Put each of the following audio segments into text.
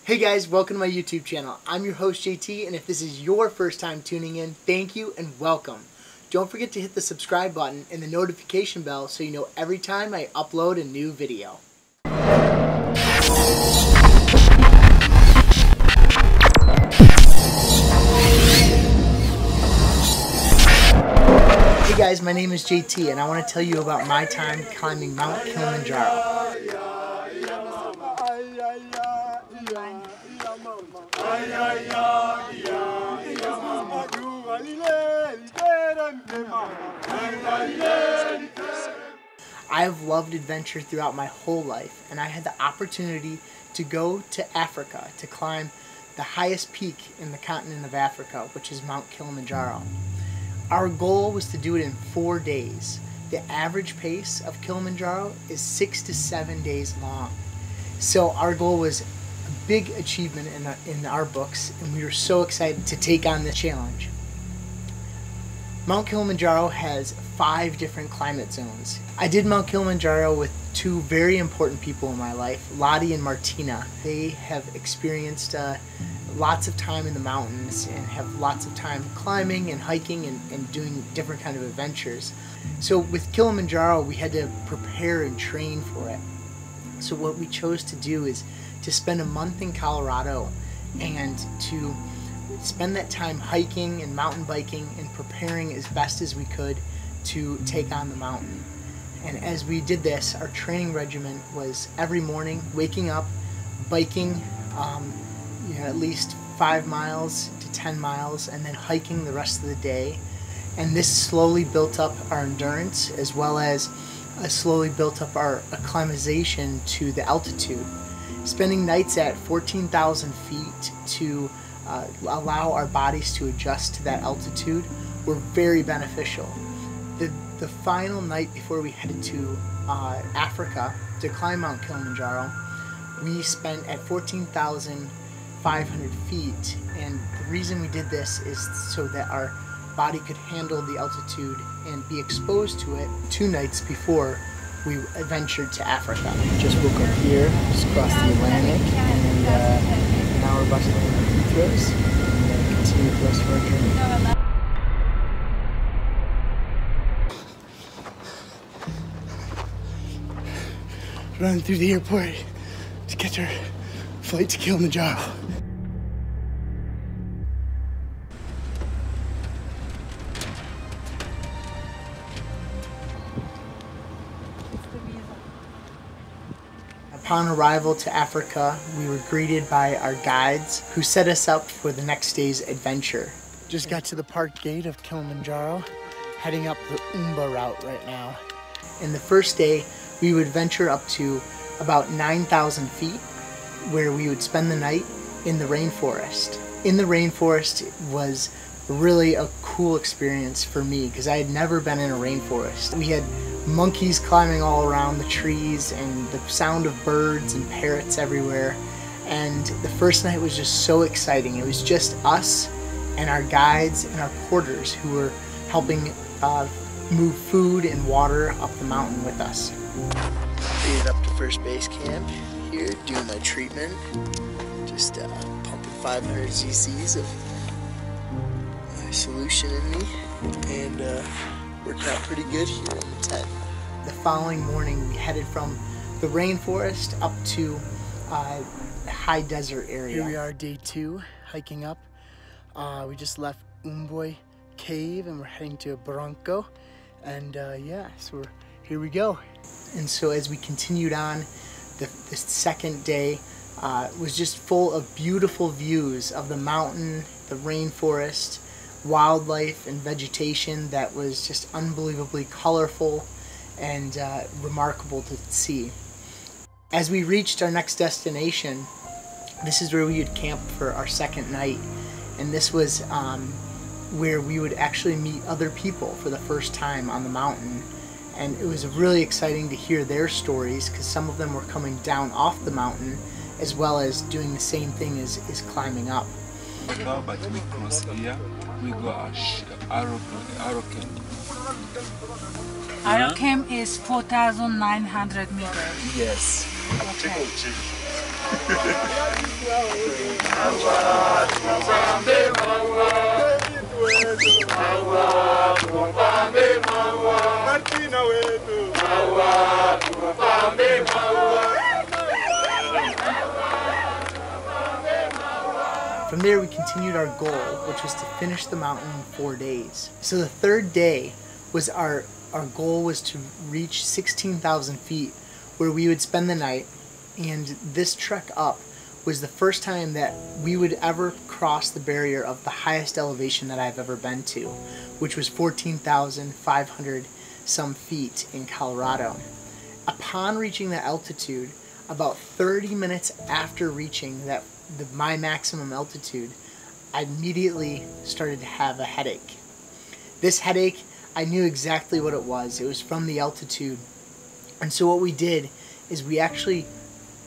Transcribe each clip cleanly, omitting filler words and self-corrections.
Hey guys, welcome to my YouTube channel. I'm your host JT, and if this is your first time tuning in, thank you and welcome. Don't forget to hit the subscribe button and the notification bell so you know every time I upload a new video. Hey guys, my name is JT and I want to tell you about my time climbing Mount Kilimanjaro. I have loved adventure throughout my whole life, and I had the opportunity to go to Africa to climb the highest peak in the continent of Africa, which is Mount Kilimanjaro. Our goal was to do it in 4 days. The average pace of Kilimanjaro is 6 to 7 days long. So our goal was a big achievement in our books, and we were so excited to take on the challenge. Mount Kilimanjaro has 5 different climate zones. I did Mount Kilimanjaro with 2 very important people in my life, Lottie and Martina. They have experienced lots of time in the mountains and have lots of time climbing and hiking and doing different kind of adventures. So with Kilimanjaro, we had to prepare and train for it. So what we chose to do is to spend a month in Colorado and to spend that time hiking and mountain biking and preparing as best as we could to take on the mountain. And as we did this, our training regimen was every morning waking up, biking at least 5 miles to 10 miles, and then hiking the rest of the day. And this slowly built up our endurance, as well as slowly built up our acclimatization to the altitude. Spending nights at 14,000 feet to allow our bodies to adjust to that altitude were very beneficial. The final night before we headed to Africa to climb Mount Kilimanjaro, we spent at 14,500 feet, and the reason we did this is so that our body could handle the altitude and be exposed to it 2 nights before we ventured to Africa. Just woke up here, just crossed the Atlantic, and now we're about to land in Heathrow and continue the rest of our journey. Running through the airport to catch our flight to Kilimanjaro. Upon arrival to Africa, we were greeted by our guides who set us up for the next day's adventure. Just got to the park gate of Kilimanjaro, heading up the Umba route right now. In the first day, we would venture up to about 9,000 feet, where we would spend the night in the rainforest. In the rainforest was really a cool experience for me because I had never been in a rainforest. We had monkeys climbing all around the trees and the sound of birds and parrots everywhere. And the first night was just so exciting. It was just us and our guides and our porters who were helping move food and water up the mountain with us. Made it up to first base camp here, doing my treatment. Just pumping 500 cc's of my solution in me, and working out pretty good here in the tent. The following morning, we headed from the rainforest up to the high desert area. Here we are, day 2, hiking up. We just left Umboy Cave and we're heading to Bronco. And yeah, so here we go. And so as we continued on, the second day was just full of beautiful views of the mountain, the rainforest, wildlife and vegetation that was just unbelievably colorful and remarkable to see. As we reached our next destination, this is where we would camp for our second night, and this was where we would actually meet other people for the first time on the mountain. And it was really exciting to hear their stories because some of them were coming down off the mountain as well as doing the same thing as climbing up. But we cross here, we go Arrow Camp. Arrow Camp is 4,900 meters. Yes. Okay. From there, we continued our goal, which was to finish the mountain in 4 days. So the third day was our goal was to reach 16,000 feet, where we would spend the night. And this trek up was the first time that we would ever cross the barrier of the highest elevation that I've ever been to, which was 14,500 some feet in Colorado. Upon reaching that altitude, about 30 minutes after reaching my maximum altitude, I immediately started to have a headache. This headache, I knew exactly what it was. It was from the altitude. And so what we did is we actually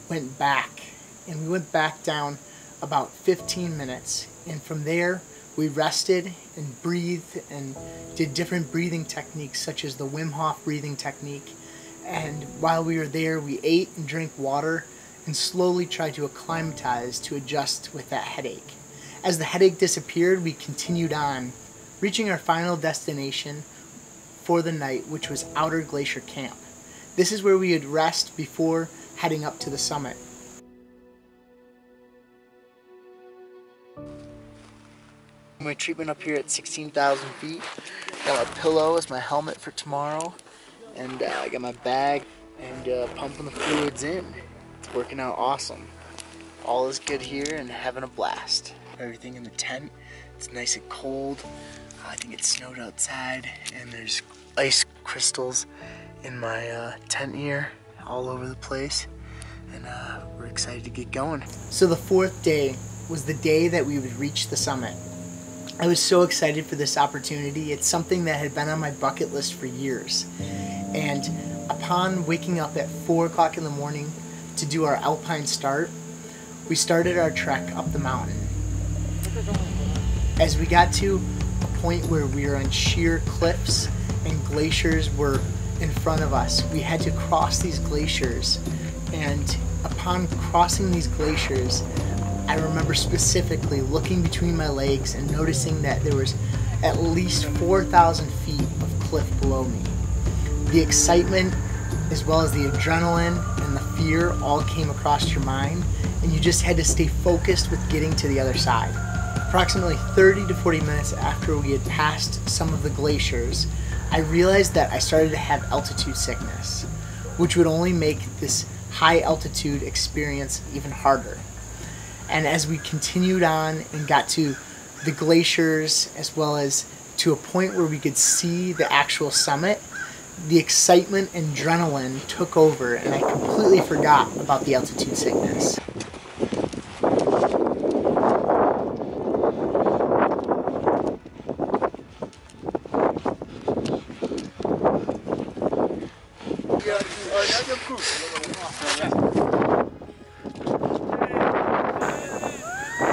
went back, and we went back down about 15 minutes. And from there, we rested and breathed and did different breathing techniques, such as the Wim Hof breathing technique. And while we were there, we ate and drank water and slowly tried to acclimatize to adjust with that headache. As the headache disappeared, we continued on, reaching our final destination for the night, which was Outer Glacier Camp. This is where we would rest before heading up to the summit. My treatment up here at 16,000 feet. Got my pillow as my helmet for tomorrow, and I got my bag and pumping the fluids in. It's working out awesome. All is good here and having a blast. Everything in the tent, it's nice and cold. I think it snowed outside, and there's ice crystals in my tent here all over the place, and we're excited to get going. So the fourth day was the day that we would reach the summit. I was so excited for this opportunity. It's something that had been on my bucket list for years. And upon waking up at 4 o'clock in the morning to do our alpine start, we started our trek up the mountain. As we got to a point where we were on sheer cliffs and glaciers were in front of us, we had to cross these glaciers. And upon crossing these glaciers, I remember specifically looking between my legs and noticing that there was at least 4,000 feet of cliff below me. The excitement, as well as the adrenaline and the fear, all came across your mind, and you just had to stay focused with getting to the other side. Approximately 30 to 40 minutes after we had passed some of the glaciers, I realized that I started to have altitude sickness, which would only make this high altitude experience even harder. And as we continued on and got to the glaciers, as well as to a point where we could see the actual summit, the excitement and adrenaline took over, and I completely forgot about the altitude sickness.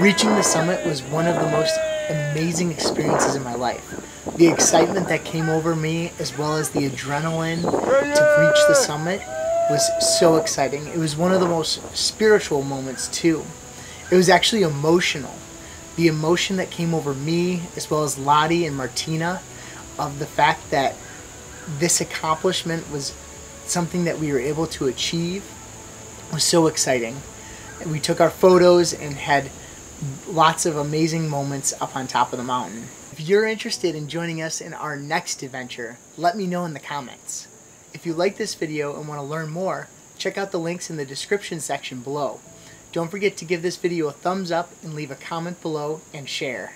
Reaching the summit was one of the most amazing experiences in my life. The excitement that came over me, as well as the adrenaline to reach the summit, was so exciting. It was one of the most spiritual moments too. It was actually emotional. The emotion that came over me, as well as Lottie and Martina, of the fact that this accomplishment was something that we were able to achieve, was so exciting. And we took our photos and had lots of amazing moments up on top of the mountain. If you're interested in joining us in our next adventure, let me know in the comments. If you like this video and want to learn more, check out the links in the description section below. Don't forget to give this video a thumbs up and leave a comment below and share.